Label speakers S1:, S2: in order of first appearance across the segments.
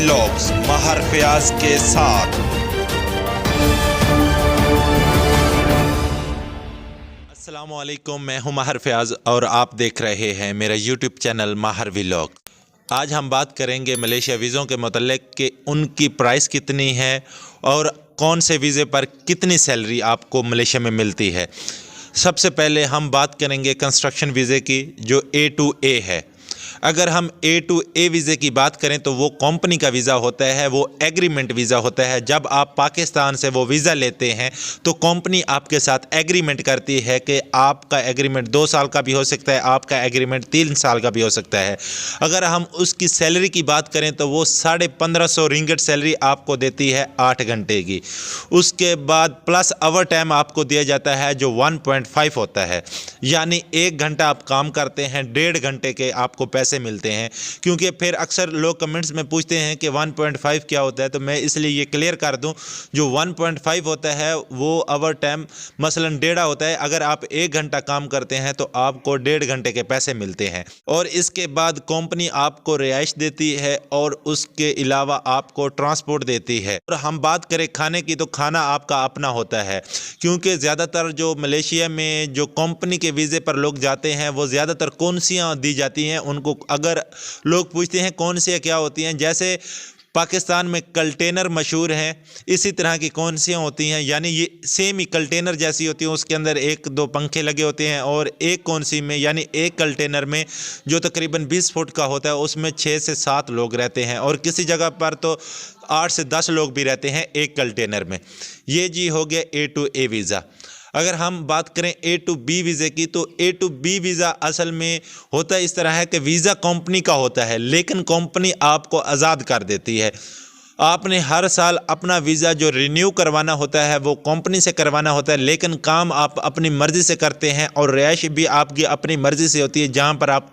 S1: Vlogs महर फयाज के साथ। अस्सलामुअलैकुम, मैं हूं महर फयाज और आप देख रहे हैं मेरा यूट्यूब चैनल महर व्लॉग। आज हम बात करेंगे मलेशिया वीज़ों के मतलब कि उनकी प्राइस कितनी है और कौन से वीज़े पर कितनी सैलरी आपको मलेशिया में मिलती है। सबसे पहले हम बात करेंगे कंस्ट्रक्शन वीज़े की, जो A2A है। अगर हम A2A वीज़े की बात करें तो वो कंपनी का वीज़ा होता है, वो एग्रीमेंट वीज़ा होता है। जब आप पाकिस्तान से वो वीज़ा लेते हैं तो कंपनी आपके साथ एग्रीमेंट करती है कि आपका एग्रीमेंट 2 साल का भी हो सकता है, आपका एग्रीमेंट 3 साल का भी हो सकता है। अगर हम उसकी सैलरी की बात करें तो वो 1550 रिंगिट सैलरी आपको देती है 8 घंटे की। उसके बाद प्लस ओवर टाइम आपको दिया जाता है जो 1.5 होता है, यानी 1 घंटा आप काम करते हैं 1.5 घंटे के आपको पैसे मिलते हैं। क्योंकि फिर अक्सर लोग कमेंट्स में पूछते हैं कि 1.5 क्या होता है, तो मैं इसलिए ये क्लियर कर दूं, जो 1.5 होता है वो ओवर टाइम मसलन 1.5 होता है। अगर आप 1 घंटा काम करते हैं तो आपको 1.5 घंटे के पैसे मिलते हैं। और इसके बाद कंपनी आपको रिहाइश देती है और उसके अलावा आपको ट्रांसपोर्ट देती है। और हम बात करें खाने की, तो खाना आपका अपना होता है, क्योंकि ज़्यादातर जो मलेशिया में जो कंपनी के वीज़े पर लोग जाते हैं वो ज़्यादातर कौनसियाँ दी जाती हैं उनको। अगर लोग पूछते हैं कौन सी क्या होती हैं, जैसे पाकिस्तान में कंटेनर मशहूर हैं, इसी तरह की कौनसियाँ होती हैं, यानी ये सेम ही कंटेनर जैसी होती है, उसके अंदर 1-2 पंखे लगे होते हैं। और एक कौनसी में, यानी एक कंटेनर में जो तकरीबन 20 फुट का होता है उसमें 6 से 7 लोग रहते हैं, और किसी जगह पर तो 8 से 10 लोग भी रहते हैं एक कंटेनर में। ये जी हो गया A2A वीज़ा। अगर हम बात करें A2B वीज़े की, तो A2B वीज़ा असल में होता इस तरह है कि वीज़ा कंपनी का होता है, लेकिन कंपनी आपको आज़ाद कर देती है। आपने हर साल अपना वीज़ा जो रिन्यू करवाना होता है वो कंपनी से करवाना होता है, लेकिन काम आप अपनी मर्ज़ी से करते हैं और रिहाइश भी आपकी अपनी मर्ज़ी से होती है। जहाँ पर आप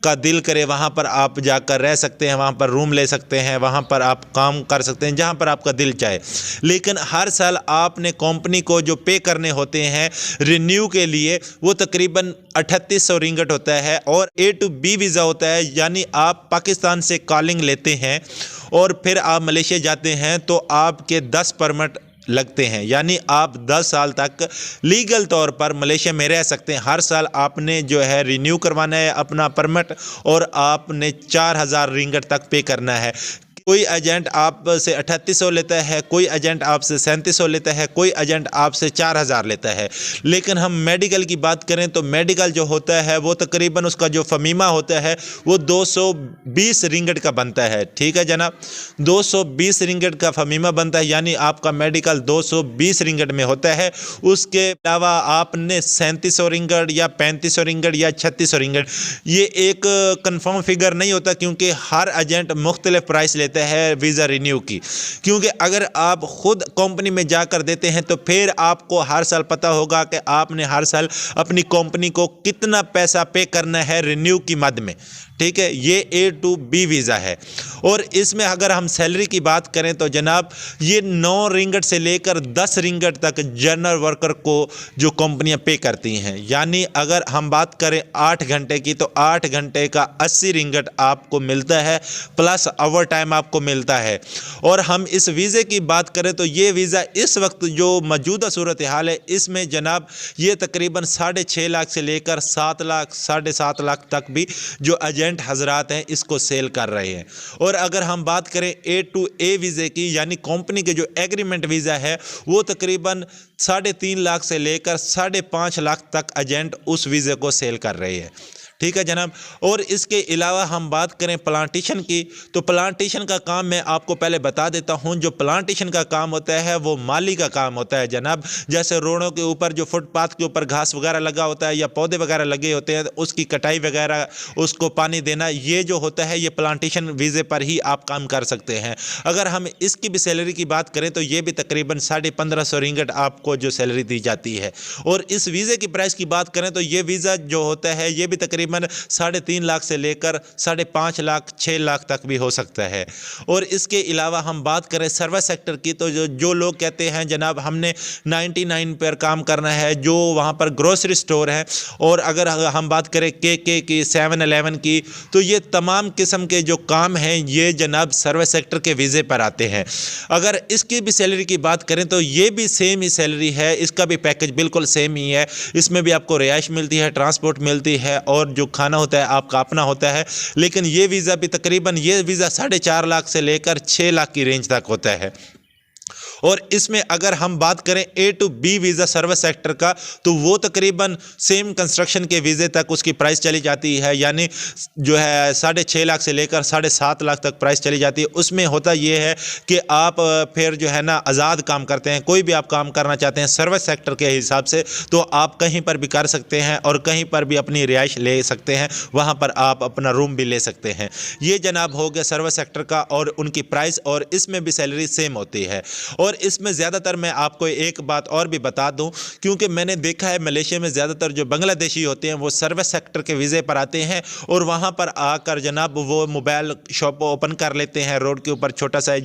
S1: का दिल करे वहाँ पर आप जाकर रह सकते हैं, वहाँ पर रूम ले सकते हैं, वहाँ पर आप काम कर सकते हैं जहाँ पर आपका दिल चाहे। लेकिन हर साल आपने कंपनी को जो पे करने होते हैं रिन्यू के लिए, वो तकरीबन 3800 रिंगिट होता है। और A2B वीज़ा होता है, यानी आप पाकिस्तान से कॉलिंग लेते हैं और फिर आप मलेशिया जाते हैं तो आपके 10 परमिट लगते हैं, यानी आप 10 साल तक लीगल तौर पर मलेशिया में रह सकते हैं। हर साल आपने जो है रिन्यू करवाना है अपना परमिट और आपने 4000 रिंगिट तक पे करना है। कोई एजेंट आपसे 3800 लेता है, कोई एजेंट आपसे 3700 लेता है, कोई एजेंट आपसे 4000 लेता है। लेकिन हम मेडिकल की बात करें तो मेडिकल जो होता है वो तकरीबन उसका जो फमीमा होता है वो 220 रिंगिट का बनता है। ठीक है जनाब, 220 रिंगिट का फमीमा बनता है, यानी आपका मेडिकल 220 रिंगिट में होता है। उसके अलावा आपने 3700 रिंगिट या 3500 रिंगिट या 3600 रिंगिट, ये एक कंफर्म फिगर नहीं होता, क्योंकि हर एजेंट मुख्तलिफ प्राइस लेता है वीज़ा रिन्यू की। क्योंकि अगर आप खुद कंपनी में जाकर देते हैं तो फिर आपको हर साल पता होगा कि आपने हर साल अपनी कंपनी को कितना पैसा पे करना है रिन्यू की मद में। ठीक है, ये A2B वीज़ा है। और इसमें अगर हम सैलरी की बात करें तो जनाब ये 9 रिंगिट से लेकर 10 रिंगिट तक जनरल वर्कर को जो कंपनियां पे करती हैं। यानी अगर हम बात करें 8 घंटे की, तो 8 घंटे का 80 रिंगिट आपको मिलता है, प्लस ओवर टाइम आपको मिलता है। और हम इस वीज़े की बात करें तो ये वीज़ा इस वक्त जो मौजूदा सूरत हाल है, इसमें जनाब ये तकरीबन 6.5 लाख से लेकर 7 लाख 7.5 लाख तक भी जो एजेंट हजरात हैं इसको सेल कर रहे हैं। और अगर हम बात करें A2A वीज़े की, यानी कंपनी के जो एग्रीमेंट वीज़ा है, वो तकरीबन 3.5 लाख से लेकर 5.5 लाख तक एजेंट उस वीज़े को सेल कर रहे हैं। ठीक है जनाब। और इसके अलावा हम बात करें प्लांटेशन की, तो प्लांटेशन का काम मैं आपको पहले बता देता हूं। जो प्लांटेशन का काम होता है वो माली का काम होता है जनाब। जैसे रोडों के ऊपर जो फुटपाथ के ऊपर घास वगैरह लगा होता है या पौधे वगैरह लगे होते हैं, उसकी कटाई वगैरह, उसको पानी देना, ये जो होता है ये प्लांटेशन वीज़े पर ही आप काम कर सकते हैं। अगर हम इसकी भी सैलरी की बात करें तो ये भी तकरीबन 1550 रिंगिट आपको जो सैलरी दी जाती है। और इस वीज़े की प्राइस की बात करें तो ये वीज़ा जो होता है ये भी तकरीबन तकरीबन 3.5 लाख से लेकर 5.5 लाख 6 लाख तक भी हो सकता है। और इसके अलावा हम बात करें सर्विस सेक्टर की, तो जो लोग कहते हैं जनाब हमने 99 पर काम करना है, जो वहाँ पर ग्रोसरी स्टोर है, और अगर हम बात करें के की 7-Eleven की, तो ये तमाम किस्म के जो काम हैं ये जनाब सर्विस सेक्टर के वीज़े पर आते हैं। अगर इसकी भी सैलरी की बात करें तो ये भी सेम ही सैलरी है, इसका भी पैकेज बिल्कुल सेम ही है। इसमें भी आपको रिहाइश मिलती है, ट्रांसपोर्ट मिलती है, और जो खाना होता है आपका अपना होता है। लेकिन ये वीज़ा भी तकरीबन 4.5 लाख से लेकर 6 लाख की रेंज तक होता है। और इसमें अगर हम बात करें A to B visa service sector का, तो वो तकरीबन सेम कंस्ट्रक्शन के वीज़े तक उसकी प्राइस चली जाती है, यानी जो है 6.5 लाख से लेकर 7.5 लाख तक प्राइस चली जाती है। उसमें होता ये है कि आप फिर जो है ना आज़ाद काम करते हैं, कोई भी आप काम करना चाहते हैं सर्विस सेक्टर के हिसाब से, तो आप कहीं पर भी कर सकते हैं और कहीं पर भी अपनी रिहाइश ले सकते हैं, वहाँ पर आप अपना रूम भी ले सकते हैं। ये जनाब हो गया सर्विस सेक्टर का और उनकी प्राइस, और इसमें भी सैलरी सेम होती है। और इसमें ज़्यादातर मैं आपको एक बात और भी बता दूं, क्योंकि मैंने देखा है मलेशिया में ज़्यादातर जो बांग्लादेशी होते हैं वो सर्विस सेक्टर के वीज़े पर आते हैं, और वहां पर आकर जनाब वो मोबाइल शॉप ओपन कर लेते हैं रोड के ऊपर, छोटा सा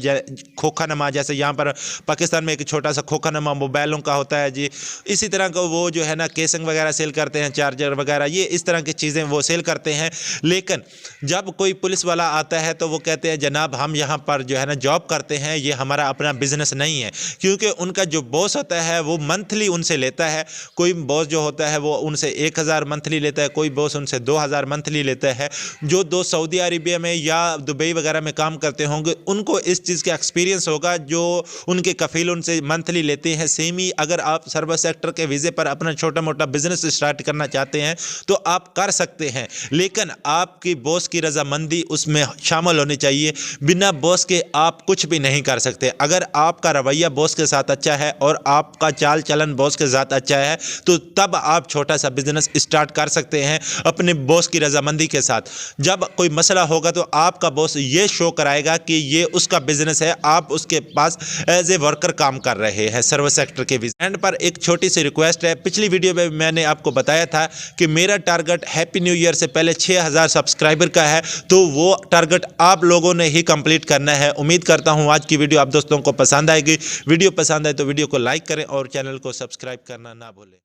S1: खोखानमा, जैसे यहाँ पर पाकिस्तान में एक छोटा सा खोखानमा मोबाइलों का होता है जी, इसी तरह का वो जो है ना केसिंग वगैरह सेल करते हैं, चार्जर वगैरह, ये इस तरह की चीज़ें वो सेल करते हैं। लेकिन जब कोई पुलिस वाला आता है तो वो कहते हैं जनाब हम यहाँ पर जो है ना जॉब करते हैं, ये हमारा अपना बिजनेस नहीं है, क्योंकि उनका जो बॉस होता है वो मंथली उनसे लेता है। कोई बॉस जो होता है वो उनसे 1000 मंथली लेता है, कोई बॉस उनसे 2000 मंथली लेता है। जो दो सऊदी अरेबिया में या दुबई वगैरह में काम करते होंगे उनको इस चीज़ का एक्सपीरियंस होगा, जो उनके कफील उनसे मंथली लेते हैं। सेम ही अगर आप सर्विस सेक्टर के वीज़े पर अपना छोटा मोटा बिजनेस स्टार्ट करना चाहते हैं तो आप कर सकते हैं, लेकिन आपकी बॉस की रजामंदी उसमें शामिल होनी चाहिए। बिना बॉस के आप कुछ भी नहीं कर सकते। अगर आपका रवैया बॉस के साथ अच्छा है और आपका चाल चलन बॉस के साथ अच्छा है, तो तब आप छोटा सा बिजनेस स्टार्ट कर सकते हैं अपने बॉस की रजामंदी के साथ। जब कोई मसला होगा तो आपका बॉस ये शो कराएगा कि ये उसका बिजनेस है, आप उसके पास एज ए वर्कर काम कर रहे हैं सर्विस सेक्टर के वीज़े। एंड पर एक छोटी सी रिक्वेस्ट है, पिछली वीडियो में मैंने आपको बताया था कि मेरा टारगेट हैप्पी न्यू ईयर से पहले 6000 सब्सक्राइबर का है, तो वो टारगेट आप लोगों ने ही कंप्लीट करना है। उम्मीद करता हूँ आज की वीडियो आप दोस्तों को पसंद आएगी। वीडियो पसंद आए तो वीडियो को लाइक करें और चैनल को सब्सक्राइब करना ना भूलें।